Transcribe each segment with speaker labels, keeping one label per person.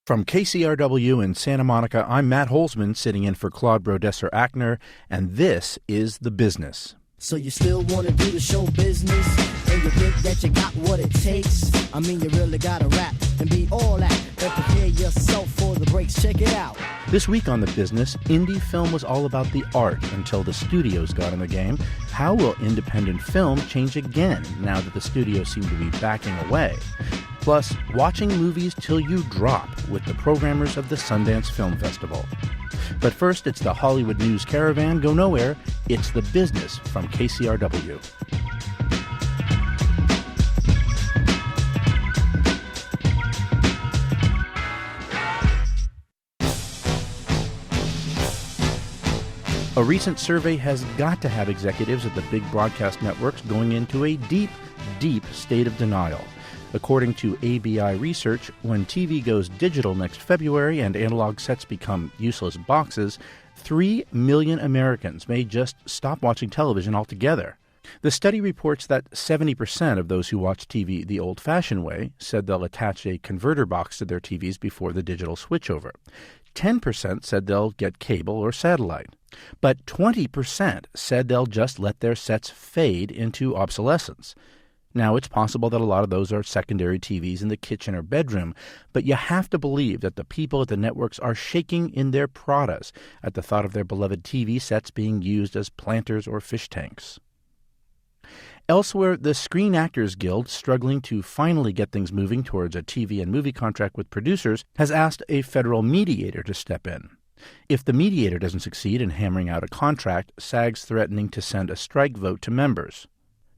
Speaker 1: From KCRW in Santa Monica, I'm Matt Holzman, sitting in for Claude Brodesser-Achner, and this is The Business.
Speaker 2: So you still want to do the show business, and you think that you got what it takes? I mean, you really got to rap and be all that, and prepare yourself for the breaks. Check it out.
Speaker 1: This week on The Business, indie film was all about the art until the studios got in the game. How will independent film change again now that the studios seem to be backing away? Plus, watching movies till you drop with the programmers of the Sundance Film Festival. But first, it's the Hollywood News Caravan. Go nowhere. It's The Business from KCRW. A recent survey has got to have executives at the big broadcast networks going into a deep, deep state of denial. According to ABI research, when TV goes digital next February and analog sets become useless boxes, 3 million Americans may just stop watching television altogether. The study reports that 70% of those who watch TV the old-fashioned way said they'll attach a converter box to their TVs before the digital switchover. 10% said they'll get cable or satellite. But 20% said they'll just let their sets fade into obsolescence. Now, it's possible that a lot of those are secondary TVs in the kitchen or bedroom, but you have to believe that the people at the networks are shaking in their pratas at the thought of their beloved TV sets being used as planters or fish tanks. Elsewhere, the Screen Actors Guild, struggling to finally get things moving towards a TV and movie contract with producers, has asked a federal mediator to step in. If the mediator doesn't succeed in hammering out a contract, SAG's threatening to send a strike vote to members.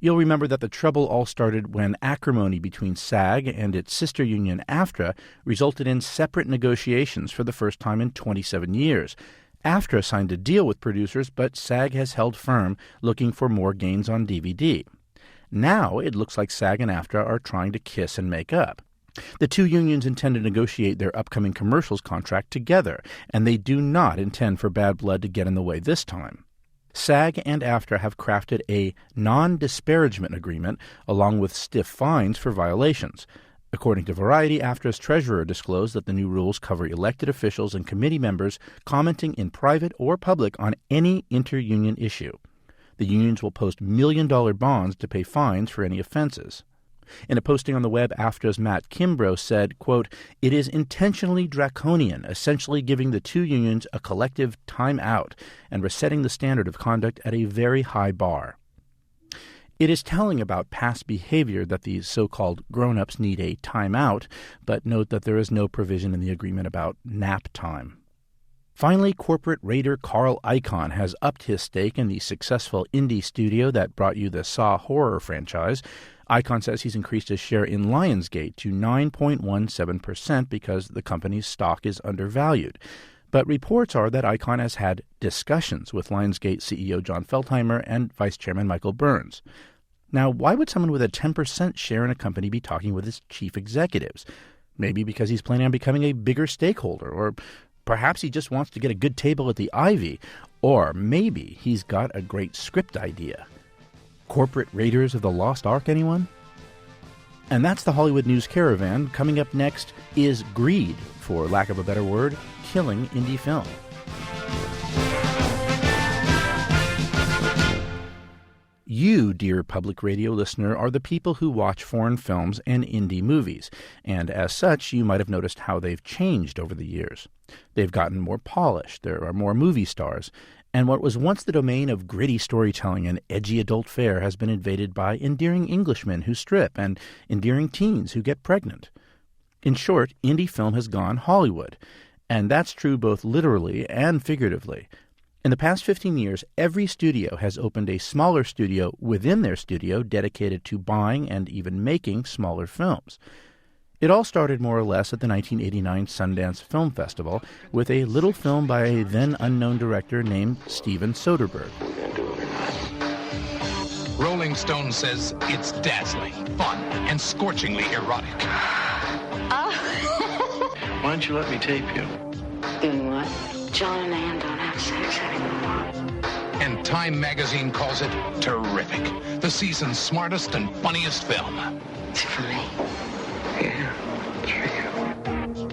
Speaker 1: You'll remember that the trouble all started when acrimony between SAG and its sister union AFTRA resulted in separate negotiations for the first time in 27 years. AFTRA signed a deal with producers, but SAG has held firm, looking for more gains on DVD. Now it looks like SAG and AFTRA are trying to kiss and make up. The two unions intend to negotiate their upcoming commercials contract together, and they do not intend for bad blood to get in the way this time. SAG and AFTRA have crafted a non-disparagement agreement along with stiff fines for violations. According to Variety, AFTRA's treasurer disclosed that the new rules cover elected officials and committee members commenting in private or public on any inter-union issue. The unions will post million-dollar bonds to pay fines for any offenses. In a posting on the web, AFTRA's Matt Kimbrough said, quote, "It is intentionally draconian, essentially giving the two unions a collective time out and resetting the standard of conduct at a very high bar." It is telling about past behavior that these so-called grown-ups need a time out, but note that there is no provision in the agreement about nap time. Finally, corporate raider Carl Icahn has upped his stake in the successful indie studio that brought you the Saw horror franchise. Icahn says he's increased his share in Lionsgate to 9.17% because the company's stock is undervalued. But reports are that Icahn has had discussions with Lionsgate CEO John Feldheimer and Vice Chairman Michael Burns. Now, why would someone with a 10% share in a company be talking with its chief executives? Maybe because he's planning on becoming a bigger stakeholder, or perhaps he just wants to get a good table at the Ivy, or maybe he's got a great script idea. Corporate raiders of the Lost Ark, anyone? And that's the Hollywood News Caravan. Coming up next is greed, for lack of a better word, killing indie film. You, dear public radio listener, are the people who watch foreign films and indie movies, and as such, you might have noticed how they've changed over the years. They've gotten more polished, there are more movie stars, and what was once the domain of gritty storytelling and edgy adult fare has been invaded by endearing Englishmen who strip and endearing teens who get pregnant. In short, indie film has gone Hollywood, and that's true both literally and figuratively. In the past 15 years, every studio has opened a smaller studio within their studio dedicated to buying and even making smaller films. It all started more or less at the 1989 Sundance Film Festival with a little film by a then-unknown director named Steven Soderbergh.
Speaker 3: Rolling Stone says it's dazzling, fun, and scorchingly erotic.
Speaker 4: Oh.
Speaker 5: Why don't you let me tape you?
Speaker 4: Doing what? John and Ann don't have sex anymore.
Speaker 3: And Time magazine calls it terrific. The season's smartest and funniest film.
Speaker 4: It's for me.
Speaker 5: Yeah, it's for you.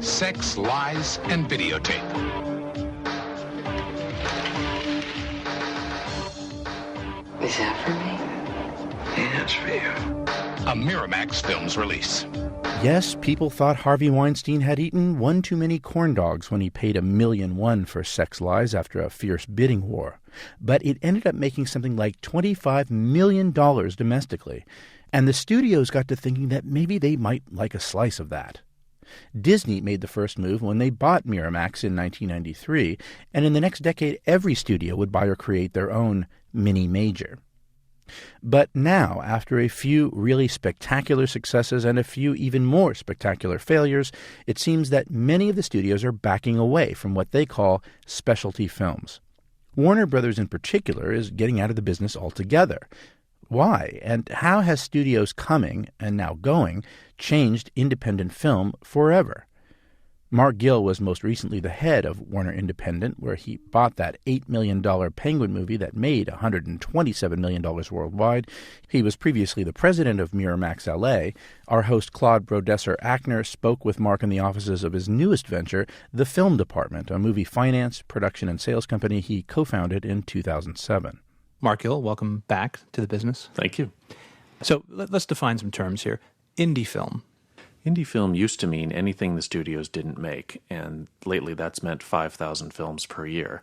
Speaker 3: sex, lies, and videotape.
Speaker 4: Is that for me?
Speaker 3: Yeah, it's for you. A Miramax Films release.
Speaker 1: Yes, people thought Harvey Weinstein had eaten one too many corn dogs when he paid $1.1 million for Sex Lies after a fierce bidding war. But it ended up making something like $25 million domestically, and the studios got to thinking that maybe they might like a slice of that. Disney made the first move when they bought Miramax in 1993, and in the next decade every studio would buy or create their own mini-major. But now, after a few really spectacular successes and a few even more spectacular failures, it seems that many of the studios are backing away from what they call specialty films. Warner Brothers in particular is getting out of the business altogether. Why? And how has studios coming, and now going, changed independent film forever? Mark Gill was most recently the head of Warner Independent, where he bought that $8 million Penguin movie that made $127 million worldwide. He was previously the president of Miramax LA. Our host Claude Brodesser-Ackner spoke with Mark in the offices of his newest venture, The Film Department, a movie finance, production, and sales company he co-founded in 2007.
Speaker 5: Mark Gill, welcome back to the business.
Speaker 6: Thank you.
Speaker 5: So let's define some terms here. Indie film.
Speaker 6: Indie film used to mean anything the studios didn't make, and lately that's meant 5,000 films per year.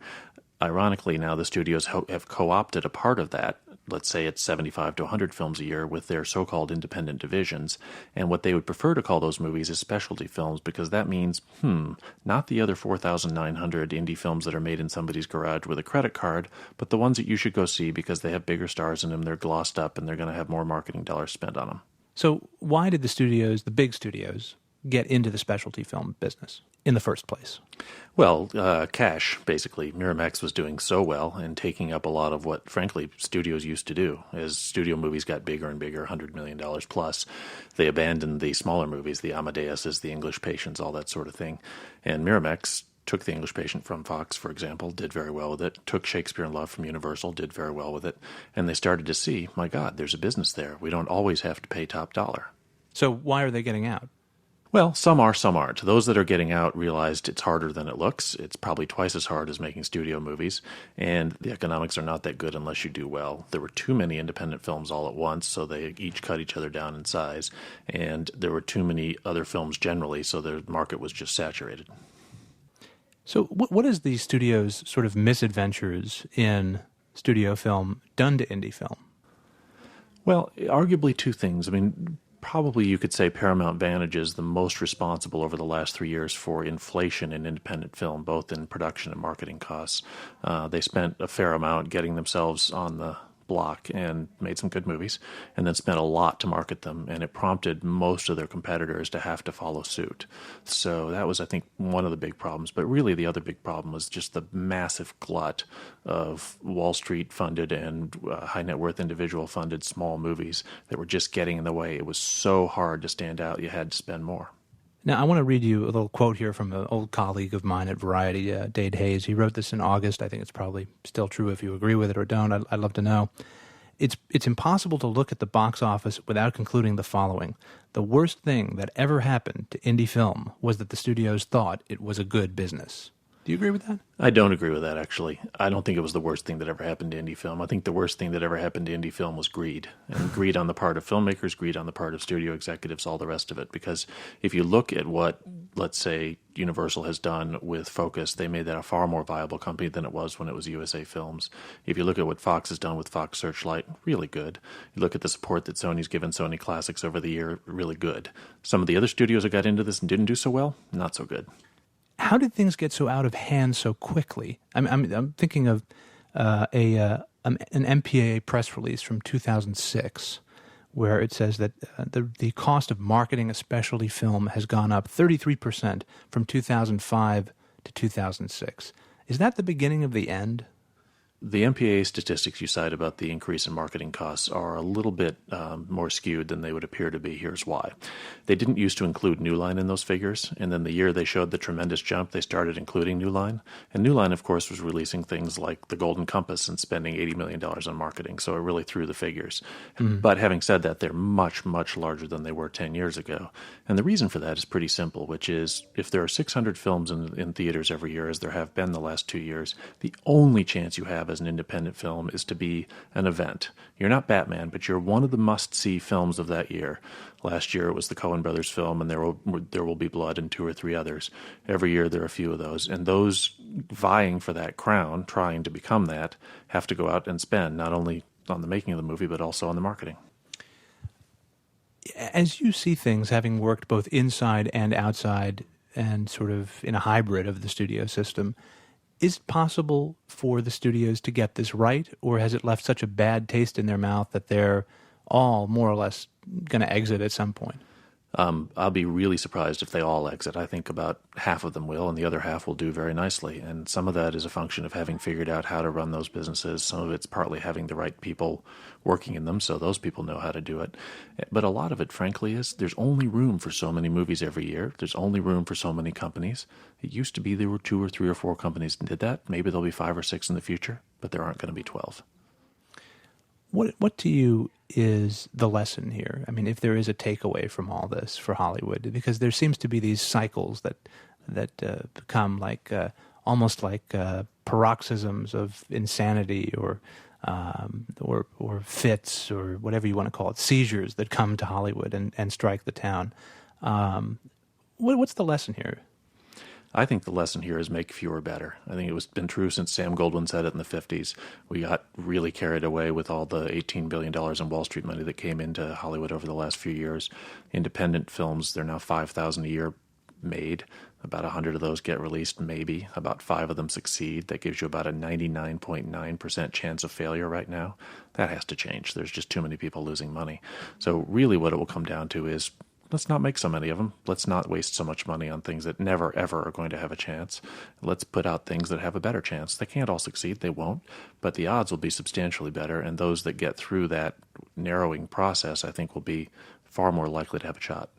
Speaker 6: Ironically, now the studios have co-opted a part of that. Let's say it's 75 to 100 films a year with their so-called independent divisions, and what they would prefer to call those movies is specialty films, because that means, not the other 4,900 indie films that are made in somebody's garage with a credit card, but the ones that you should go see because they have bigger stars in them, they're glossed up, and they're going to have more marketing dollars spent on them.
Speaker 5: So why did the studios, the big studios, get into the specialty film business in the first place?
Speaker 6: Well, cash, basically. Miramax was doing so well and taking up a lot of what, frankly, studios used to do. As studio movies got bigger and bigger, $100 million plus, they abandoned the smaller movies, the Amadeuses, the English Patients, all that sort of thing. And Miramax took The English Patient from Fox, for example, did very well with it, took Shakespeare in Love from Universal, did very well with it, and they started to see, my God, there's a business there. We don't always have to pay top dollar.
Speaker 5: So why are they getting out?
Speaker 6: Well, some are, some aren't. Those that are getting out realized it's harder than it looks. It's probably twice as hard as making studio movies, and the economics are not that good unless you do well. There were too many independent films all at once, so they each cut each other down in size, and there were too many other films generally, so the market was just saturated.
Speaker 5: So what has the studio's sort of misadventures in studio film done to indie film?
Speaker 6: Well, arguably two things. I mean, probably you could say Paramount Vantage is the most responsible over the last 3 years for inflation in independent film, both in production and marketing costs. They spent a fair amount getting themselves on the block and made some good movies, and then spent a lot to market them, and it prompted most of their competitors to have to follow suit. So that was, I think, one of the big problems. But really the other big problem was just the massive glut of Wall Street funded and high net worth individual funded small movies that were just getting in the way. It was so hard to stand out, you had to spend more.
Speaker 5: Now, I want to read you a little quote here from an old colleague of mine at Variety, Dade Hayes. He wrote this in August. I think it's probably still true. If you agree with it or don't, I'd love to know. It's impossible to look at the box office without concluding the following. The worst thing that ever happened to indie film was that the studios thought it was a good business. Do you agree with that?
Speaker 6: I don't agree with that, actually. I don't think it was the worst thing that ever happened to indie film. I think the worst thing that ever happened to indie film was greed. And greed on the part of filmmakers, greed on the part of studio executives, all the rest of it. Because if you look at what, let's say, Universal has done with Focus, they made that a far more viable company than it was when it was USA Films. If you look at what Fox has done with Fox Searchlight, really good. You look at the support that Sony's given Sony Classics over the year, really good. Some of the other studios that got into this and didn't do so well, not so good.
Speaker 5: How did things get so out of hand so quickly? I'm thinking of an MPAA press release from 2006 where it says that the cost of marketing a specialty film has gone up 33% from 2005 to 2006. Is that the beginning of the end?
Speaker 6: The MPAA statistics you cite about the increase in marketing costs are a little bit more skewed than they would appear to be. Here's why. They didn't used to include New Line in those figures, and then the year they showed the tremendous jump, they started including New Line. And New Line, of course, was releasing things like The Golden Compass and spending $80 million on marketing, so it really threw the figures. But having said that, they're much, much larger than they were 10 years ago. And the reason for that is pretty simple, which is if there are 600 films in theaters every year, as there have been the last 2 years, the only chance you have as an independent film is to be an event. You're not Batman, but you're one of the must-see films of that year. Last year it was the Coen Brothers film, and There Will Be Blood and 2 or 3 others. Every year there are a few of those, and those vying for that crown, trying to become that, have to go out and spend not only on the making of the movie, but also on the marketing.
Speaker 5: As you see things, having worked both inside and outside and sort of in a hybrid of the studio system, is it possible for the studios to get this right, or has it left such a bad taste in their mouth that they're all more or less going to exit at some point?
Speaker 6: I'll be really surprised if they all exit. I think about half of them will, and the other half will do very nicely. And some of that is a function of having figured out how to run those businesses. Some of it's partly having the right people working in them, so those people know how to do it. But a lot of it, frankly, is there's only room for so many movies every year. There's only room for so many companies. It used to be there were 2 or 3 or 4 companies that did that. Maybe there'll be 5 or 6 in the future, but there aren't going to be 12.
Speaker 5: What to you is the lesson here? I mean, if there is a takeaway from all this for Hollywood, because there seems to be these cycles that become like almost like paroxysms of insanity or fits or whatever you want to call it, seizures that come to Hollywood and strike the town. What's the lesson here?
Speaker 6: I think the lesson here is make fewer better. I think been true since Sam Goldwyn said it in the 50s. We got really carried away with all the $18 billion in Wall Street money that came into Hollywood over the last few years. Independent films, they're now 5,000 a year made. About 100 of those get released, maybe. About 5 of them succeed. That gives you about a 99.9% chance of failure right now. That has to change. There's just too many people losing money. So really what it will come down to is let's not make so many of them. Let's not waste so much money on things that never, ever are going to have a chance. Let's put out things that have a better chance. They can't all succeed. They won't. But the odds will be substantially better, and those that get through that narrowing process, I think, will be far more likely to have a shot.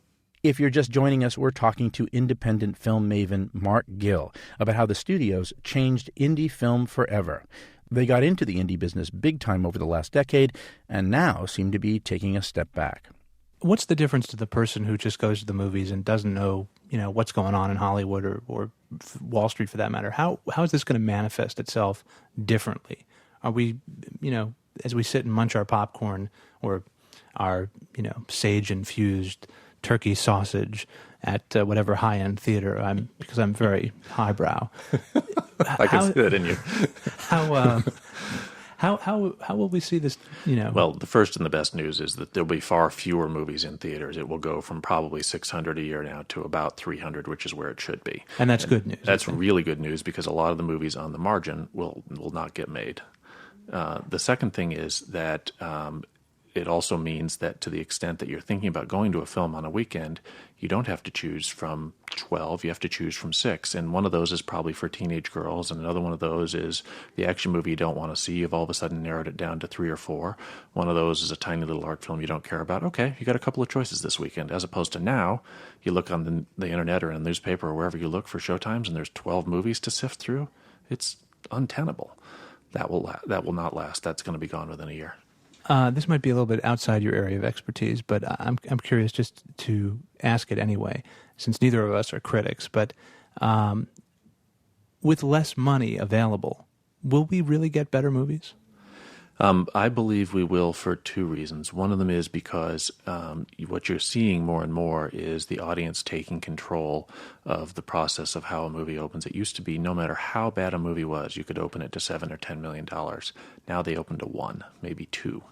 Speaker 1: If you're just joining us, we're talking to independent film maven Mark Gill about how the studios changed indie film forever. They got into the indie business big time over the last decade and now seem to be taking a step back.
Speaker 5: What's the difference to the person who just goes to the movies and doesn't know, what's going on in Hollywood or Wall Street for that matter? How is this going to manifest itself differently? Are we, as we sit and munch our popcorn or our, sage-infused turkey sausage at whatever high-end theater, because I'm very highbrow.
Speaker 6: I can see that in you.
Speaker 5: How will we see this,
Speaker 6: Well, the first and the best news is that there'll be far fewer movies in theaters. It will go from probably 600 a year now to about 300, which is where it should be.
Speaker 5: And that's good news.
Speaker 6: That's really good news because a lot of the movies on the margin will not get made. The second thing is that it also means that to the extent that you're thinking about going to a film on a weekend, you don't have to choose from 12, you have to choose from 6. And one of those is probably for teenage girls, and another one of those is the action movie you don't want to see. You've all of a sudden narrowed it down to 3 or 4. One of those is a tiny little art film you don't care about. Okay, you got a couple of choices this weekend, as opposed to now, you look on the internet or in the newspaper or wherever you look for showtimes, and there's 12 movies to sift through. It's untenable. That will not last. That's going to be gone within a year.
Speaker 5: This might be a little bit outside your area of expertise, but I'm curious just to ask it anyway, since neither of us are critics. But with less money available, will we really get better movies?
Speaker 6: I believe we will for 2 reasons. One of them is because what you're seeing more and more is the audience taking control of the process of how a movie opens. It used to be no matter how bad a movie was, you could open it to $7 or $10 million. Now they open to 1, maybe 2.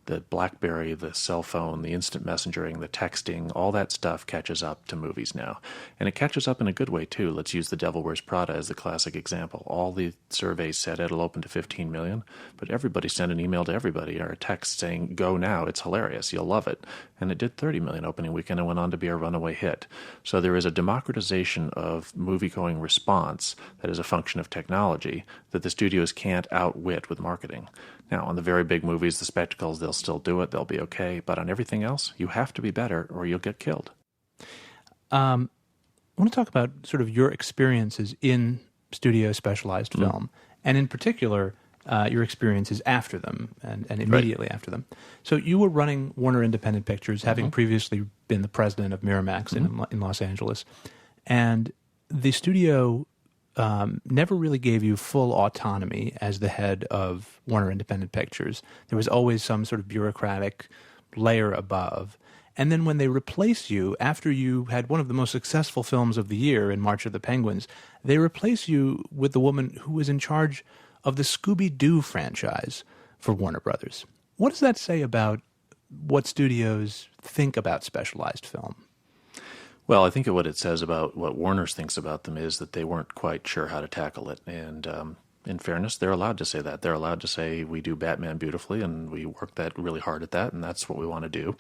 Speaker 6: The BlackBerry, the cell phone, the instant messengering, the texting, all that stuff catches up to movies now. And it catches up in a good way, too. Let's use The Devil Wears Prada as the classic example. All the surveys said it'll open to 15 million, but everybody sent an email to everybody or a text saying, go now, it's hilarious, you'll love it. And it did 30 million opening weekend and went on to be a runaway hit. So there is a democratization of movie-going response that is a function of technology that the studios can't outwit with marketing. Now, on the very big movies, the spectacles, they'll still do it. They'll be okay. But on everything else, you have to be better or you'll get killed.
Speaker 5: I want to talk about sort of your experiences in studio specialized film, and in particular, your experiences after them and immediately after them. So you were running Warner Independent Pictures, having previously been the president of Miramax in Los Angeles. And the studio never really gave you full autonomy as the head of Warner Independent Pictures. There was always some sort of bureaucratic layer above. And then when they replace you, after you had one of the most successful films of the year in March of the Penguins, they replace you with the woman who was in charge of the Scooby-Doo franchise for Warner Brothers. What does that say about what studios think about specialized film?
Speaker 6: Well, I think what it says about what Warner thinks about them is that they weren't quite sure how to tackle it. And in fairness, they're allowed to say that. They're allowed to say, we do Batman beautifully, and we work that really hard at that, and that's what we want to do.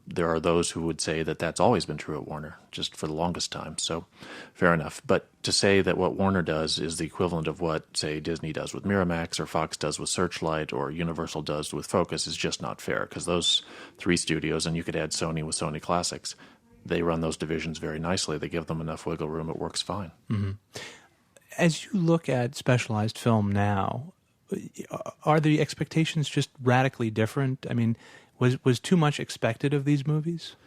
Speaker 6: There are those who would say that that's always been true at Warner, just for the longest time. So fair enough. But to say that what Warner does is the equivalent of what, say, Disney does with Miramax or Fox does with Searchlight or Universal does with Focus is just not fair, because those three studios, and you could add Sony with Sony Classics, they run those divisions very nicely. They give them enough wiggle room. It works fine.
Speaker 5: Mm-hmm. As you look at specialized film now, are the expectations just radically different? I mean, was too much expected of these movies?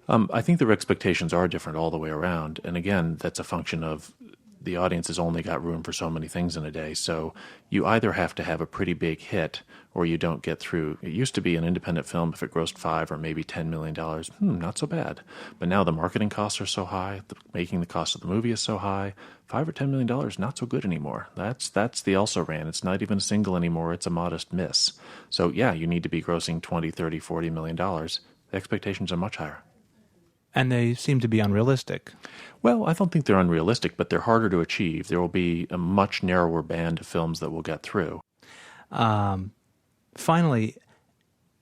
Speaker 6: I think their expectations are different all the way around. And again, that's a function of the audience has only got room for so many things in a day. So you either have to have a pretty big hit or you don't get through. It used to be an independent film, if it grossed $5 or maybe $10 million, not so bad. But now the marketing costs are so high, making the cost of the movie is so high, $5 or $10 million, not so good anymore. That's the also ran. It's not even a single anymore. It's a modest miss. So yeah, you need to be grossing $20, $30, $40 million. The expectations are much higher.
Speaker 5: And they seem to be unrealistic.
Speaker 6: Well, I don't think they're unrealistic, but they're harder to achieve. There will be a much narrower band of films that will get through.
Speaker 5: Finally,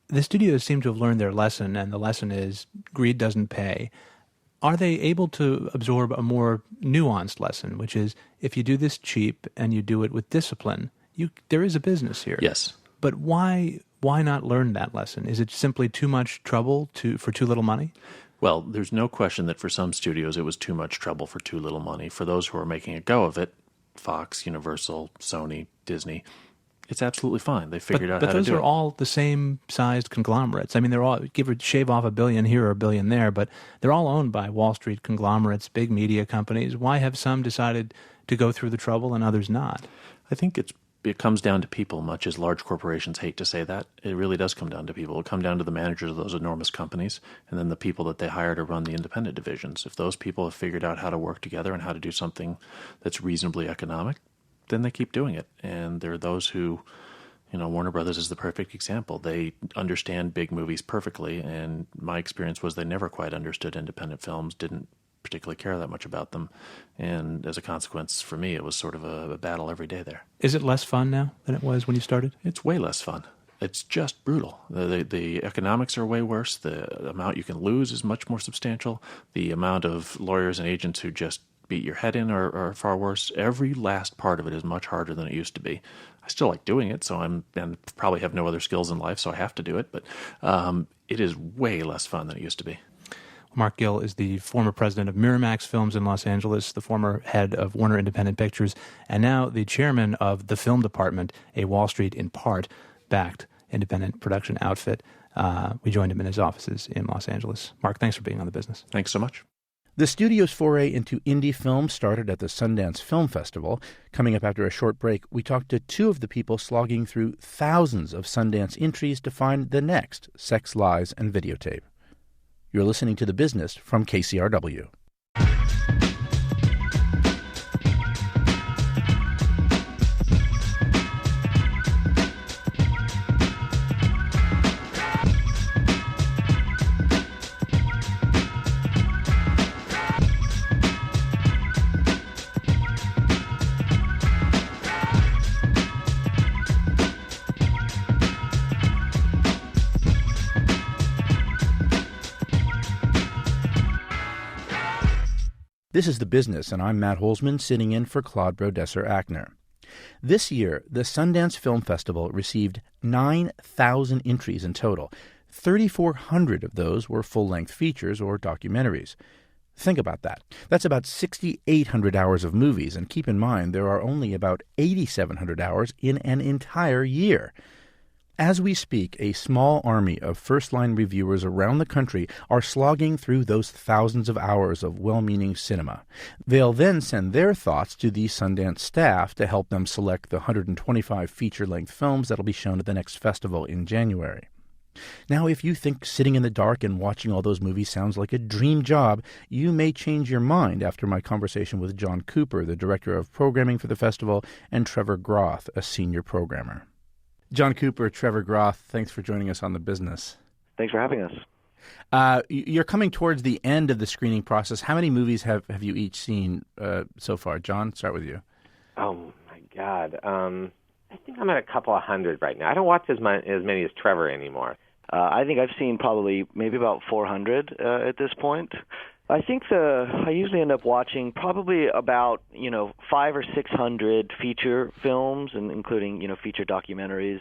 Speaker 5: the studios seem to have learned their lesson, and the lesson is greed doesn't pay. Are they able to absorb a more nuanced lesson, which is if you do this cheap and you do it with discipline, there is a business here.
Speaker 6: Yes.
Speaker 5: But why not learn that lesson? Is it simply too much trouble for too little money?
Speaker 6: Well, there's no question that for some studios it was too much trouble for too little money. For those who are making a go of it, Fox, Universal, Sony, Disney, it's absolutely fine. They figured out how to do it.
Speaker 5: But those are all the same sized conglomerates. I mean, they're all shave off $1 billion here or $1 billion there, but they're all owned by Wall Street conglomerates, big media companies. Why have some decided to go through the trouble and others not?
Speaker 6: I think it comes down to people, much as large corporations hate to say that. It really does come down to people. It comes down to the managers of those enormous companies and then the people that they hire to run the independent divisions. If those people have figured out how to work together and how to do something that's reasonably economic, then they keep doing it. And there are those who, Warner Brothers is the perfect example. They understand big movies perfectly, and my experience was they never quite understood independent films, didn't particularly care that much about them, and as a consequence, for me, it was sort of a battle every day there.
Speaker 5: Is it less fun now than it was when you started?
Speaker 6: It's way less fun. It's just brutal. The economics are way worse. The amount you can lose is much more substantial. The amount of lawyers and agents who just beat your head in are far worse. Every last part of it is much harder than it used to be. I still like doing it, and probably have no other skills in life, so I have to do it, but it is way less fun than it used to be.
Speaker 5: Mark Gill is the former president of Miramax Films in Los Angeles, the former head of Warner Independent Pictures, and now the chairman of the Film Department, a Wall Street, in part, backed independent production outfit. We joined him in his offices in Los Angeles. Mark, thanks for being on The Business.
Speaker 6: Thanks so much.
Speaker 1: The studio's foray into indie film started at the Sundance Film Festival. Coming up after a short break, we talked to two of the people slogging through thousands of Sundance entries to find the next Sex, Lies, and Videotape. You're listening to The Business from KCRW. This is The Business, and I'm Matt Holzman, sitting in for Claude Brodesser-Achner. This year, the Sundance Film Festival received 9,000 entries in total. 3,400 of those were full-length features or documentaries. Think about that. That's about 6,800 hours of movies, and keep in mind there are only about 8,700 hours in an entire year. As we speak, a small army of first-line reviewers around the country are slogging through those thousands of hours of well-meaning cinema. They'll then send their thoughts to the Sundance staff to help them select the 125 feature-length films that'll be shown at the next festival in January. Now, if you think sitting in the dark and watching all those movies sounds like a dream job, you may change your mind after my conversation with John Cooper, the director of programming for the festival, and Trevor Groth, a senior programmer. John Cooper, Trevor Groth, thanks for joining us on The Business.
Speaker 7: Thanks for having us.
Speaker 1: You're coming towards the end of the screening process. How many movies have you each seen so far? John, start with you.
Speaker 8: Oh, my God. I think I'm at a couple of hundred right now. I don't watch as many as Trevor anymore.
Speaker 7: I think I've seen probably maybe about 400 at this point. I think I usually end up watching probably about 500 or 600 feature films, and including feature documentaries,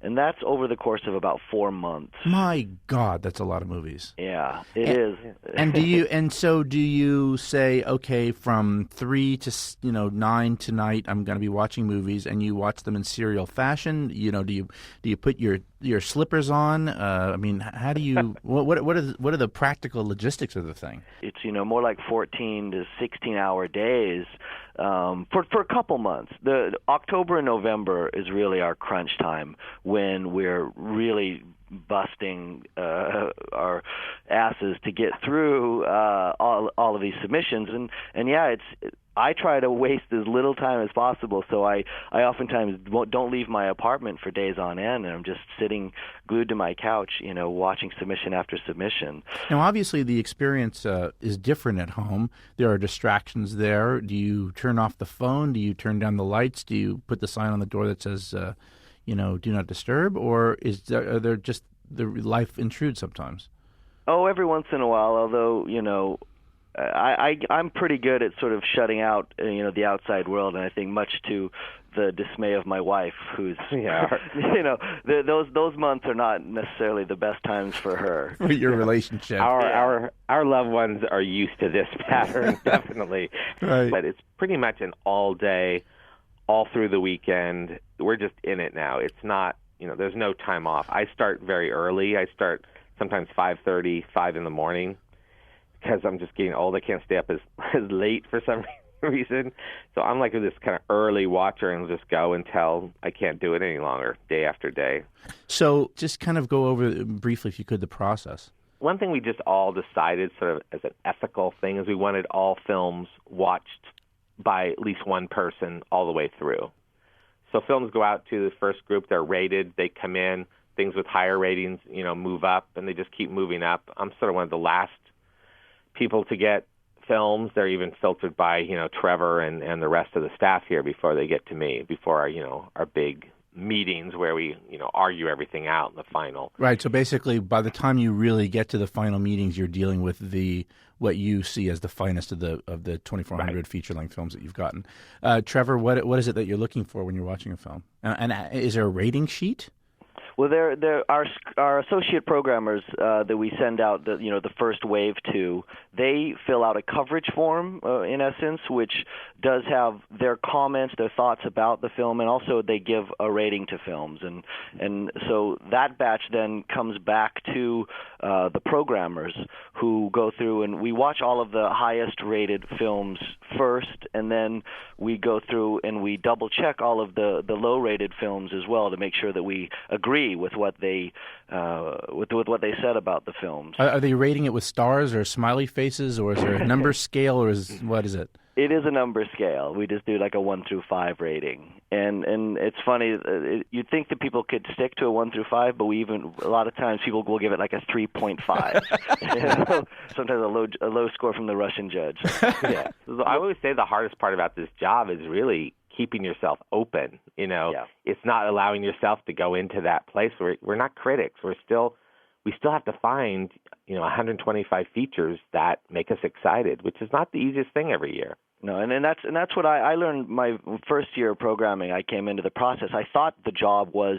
Speaker 7: and that's over the course of about 4 months.
Speaker 1: My God, that's a lot of movies.
Speaker 7: Yeah, it is.
Speaker 1: And do you say, okay, from 3 to 9 tonight, I'm going to be watching movies, and you watch them in serial fashion? Do you put your slippers on? I mean, how do you? what are the practical logistics of the thing?
Speaker 7: It's more like 14 to 16-hour days for a couple months. The October and November is really our crunch time, when we're really busting our asses to get through all of these submissions, and yeah, I try to waste as little time as possible, so I oftentimes don't leave my apartment for days on end, and I'm just sitting glued to my couch, watching submission after submission.
Speaker 1: Now, obviously, the experience is different at home. There are distractions there. Do you turn off the phone? Do you turn down the lights? Do you put the sign on the door that says, do not disturb? Or are there just the life intrudes sometimes?
Speaker 7: Oh, every once in a while, although, I'm pretty good at sort of shutting out, the outside world, and I think much to the dismay of my wife, who's, those months are not necessarily the best times for her.
Speaker 1: For your relationship.
Speaker 8: Our loved ones are used to this pattern, definitely.
Speaker 1: Right.
Speaker 8: But it's pretty much an all day, all through the weekend. We're just in it now. It's not, there's no time off. I start very early. I start sometimes 5:30, 5 in the morning, because I'm just getting old. I can't stay up as late for some reason. So I'm like this kind of early watcher, and just go until I can't do it any longer, day after day.
Speaker 1: So just kind of go over briefly, if you could, the process.
Speaker 8: One thing we just all decided sort of as an ethical thing is we wanted all films watched by at least one person all the way through. So films go out to the first group, they're rated, they come in, things with higher ratings, move up, and they just keep moving up. I'm sort of one of the last people to get films. They're even filtered by, Trevor and the rest of the staff here before they get to me, before our big meetings where we, argue everything out in the final.
Speaker 1: Right. So basically, by the time you really get to the final meetings, you're dealing with what you see as the finest of the 2,400
Speaker 8: right.
Speaker 1: feature-length films that you've gotten. Trevor, what is it that you're looking for when you're watching a film? And is there a rating sheet?
Speaker 7: Well, there our associate programmers that we send out the first wave to. They fill out a coverage form in essence, which does have their comments, their thoughts about the film, and also they give a rating to films, and so that batch then comes back to the programmers, who go through and we watch all of the highest rated films first, and then we go through and we double check all of the low rated films as well to make sure that we agree with what they with what they said about the films.
Speaker 1: Are they rating it with stars or smiley faces, or is there a number scale, or what is it?
Speaker 7: It is a number scale. We just do like a 1 through 5 rating, and it's funny. You'd think that people could stick to a 1 through 5, but a lot of times people will give it like a 3.5. Sometimes a low score from the Russian judge.
Speaker 8: Yeah. So I always say the hardest part about this job is really keeping yourself open. It's not allowing yourself to go into that place where we're not critics. We we still have to find, 125 features that make us excited, which is not the easiest thing every year.
Speaker 7: No, and that's what I learned my first year of programming. I came into the process. I thought the job was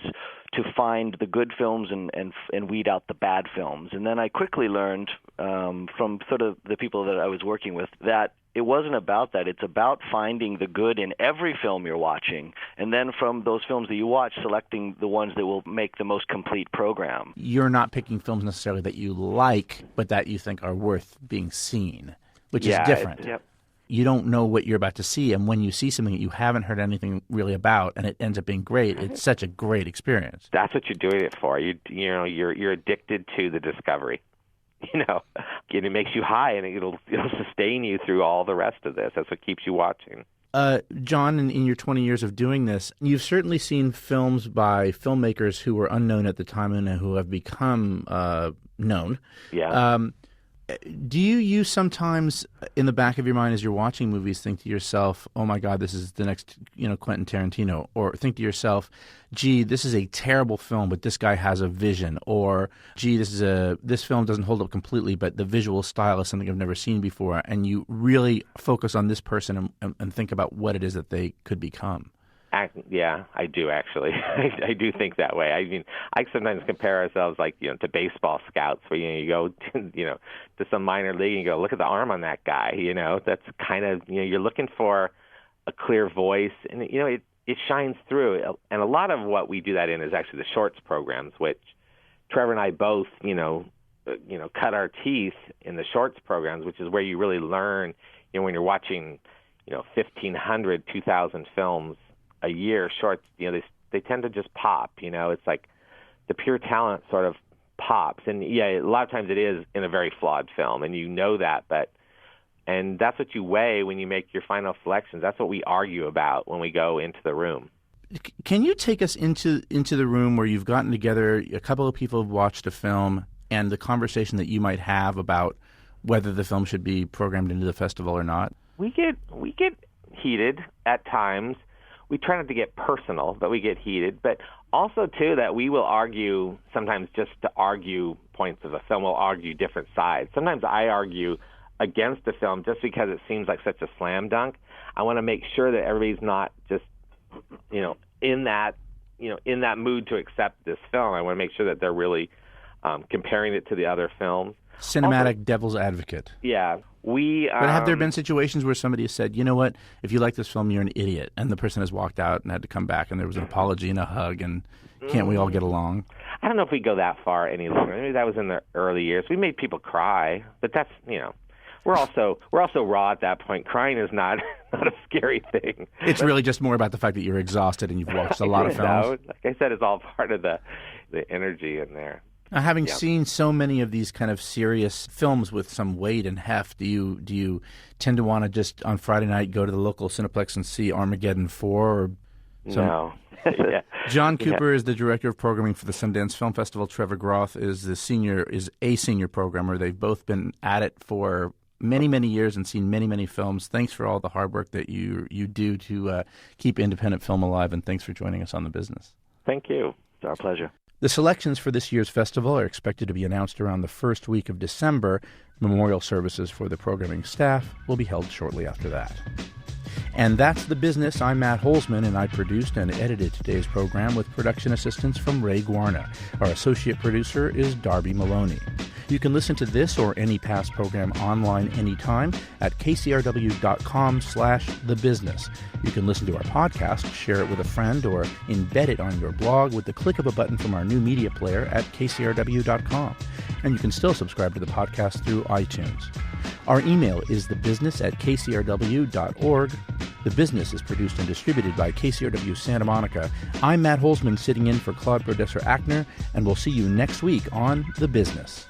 Speaker 7: to find the good films and weed out the bad films. And then I quickly learned from sort of the people that I was working with that it wasn't about that. It's about finding the good in every film you're watching, and then from those films that you watch, selecting the ones that will make the most complete program.
Speaker 1: You're not picking films necessarily that you like, but that you think are worth being seen, which is different.
Speaker 7: Yep.
Speaker 1: You don't know what you're about to see, and when you see something that you haven't heard anything really about, and it ends up being great, it's such a great experience.
Speaker 8: That's what you're doing it for. You're addicted to the discovery. And it makes you high, and it'll sustain you through all the rest of this. That's what keeps you watching.
Speaker 1: John, in your 20 years of doing this, you've certainly seen films by filmmakers who were unknown at the time and who have become known.
Speaker 8: Yeah.
Speaker 1: Do you sometimes, in the back of your mind as you're watching movies, think to yourself, oh my God, this is the next Quentin Tarantino? Or think to yourself, gee, this is a terrible film, but this guy has a vision. Or, gee, this film doesn't hold up completely, but the visual style is something I've never seen before. And you really focus on this person and think about what it is that they could become.
Speaker 8: Yeah, I do actually. I do think that way. I mean, I sometimes compare ourselves to baseball scouts, where you go to some minor league and you go, look at the arm on that guy. That's kind of you're looking for a clear voice, and it shines through. And a lot of what we do that in is actually the shorts programs, which Trevor and I both cut our teeth in the shorts programs, which is where you really learn. When you're watching 1,500, 2,000 films a year, shorts, they tend to just pop. It's like the pure talent sort of pops. And yeah, a lot of times it is in a very flawed film, and that, and that's what you weigh when you make your final selections. That's what we argue about when we go into the room.
Speaker 1: Can you take us into the room where you've gotten together, a couple of people have watched a film, and the conversation that you might have about whether the film should be programmed into the festival or not?
Speaker 8: We get heated at times. We try not to get personal, but we get heated. But also, too, that we will argue sometimes just to argue points of a film. We'll argue different sides. Sometimes I argue against the film just because it seems like such a slam dunk. I want to make sure that everybody's not just, in that mood to accept this film. I want to make sure that they're really comparing it to the other films.
Speaker 1: Cinematic devil's advocate.
Speaker 8: Yeah.
Speaker 1: But have there been situations where somebody has said, you know what, if you like this film, you're an idiot, and the person has walked out and had to come back, and there was an apology and a hug, and can't we all get along?
Speaker 8: I don't know if we go that far any longer. Maybe that was in the early years. We made people cry, but that's, we're also raw at that point. Crying is not a scary thing.
Speaker 1: It's really just more about the fact that you're exhausted and you've watched a lot of films.
Speaker 8: Like I said, it's all part of the energy in there.
Speaker 1: Now, having seen so many of these kind of serious films with some weight and heft, do you tend to want to just on Friday night go to the local Cineplex and see Armageddon 4? Or
Speaker 8: no. Yeah.
Speaker 1: John Cooper is the director of programming for the Sundance Film Festival. Trevor Groth is a senior programmer. They've both been at it for many, many years and seen many, many films. Thanks for all the hard work that you do to keep independent film alive, and thanks for joining us on The Business.
Speaker 8: Thank you.
Speaker 7: It's our pleasure.
Speaker 1: The selections for this year's festival are expected to be announced around the first week of December. Memorial services for the programming staff will be held shortly after that. And that's The Business. I'm Matt Holzman, and I produced and edited today's program with production assistance from Ray Guarna. Our associate producer is Darby Maloney. You can listen to this or any past program online anytime at kcrw.com/thebusiness. You can listen to our podcast, share it with a friend, or embed it on your blog with the click of a button from our new media player at kcrw.com. And you can still subscribe to the podcast through iTunes. Our email is thebusiness@kcrw.org. The Business is produced and distributed by KCRW Santa Monica. I'm Matt Holzman, sitting in for Claude Brodesser-Achner, and we'll see you next week on The Business.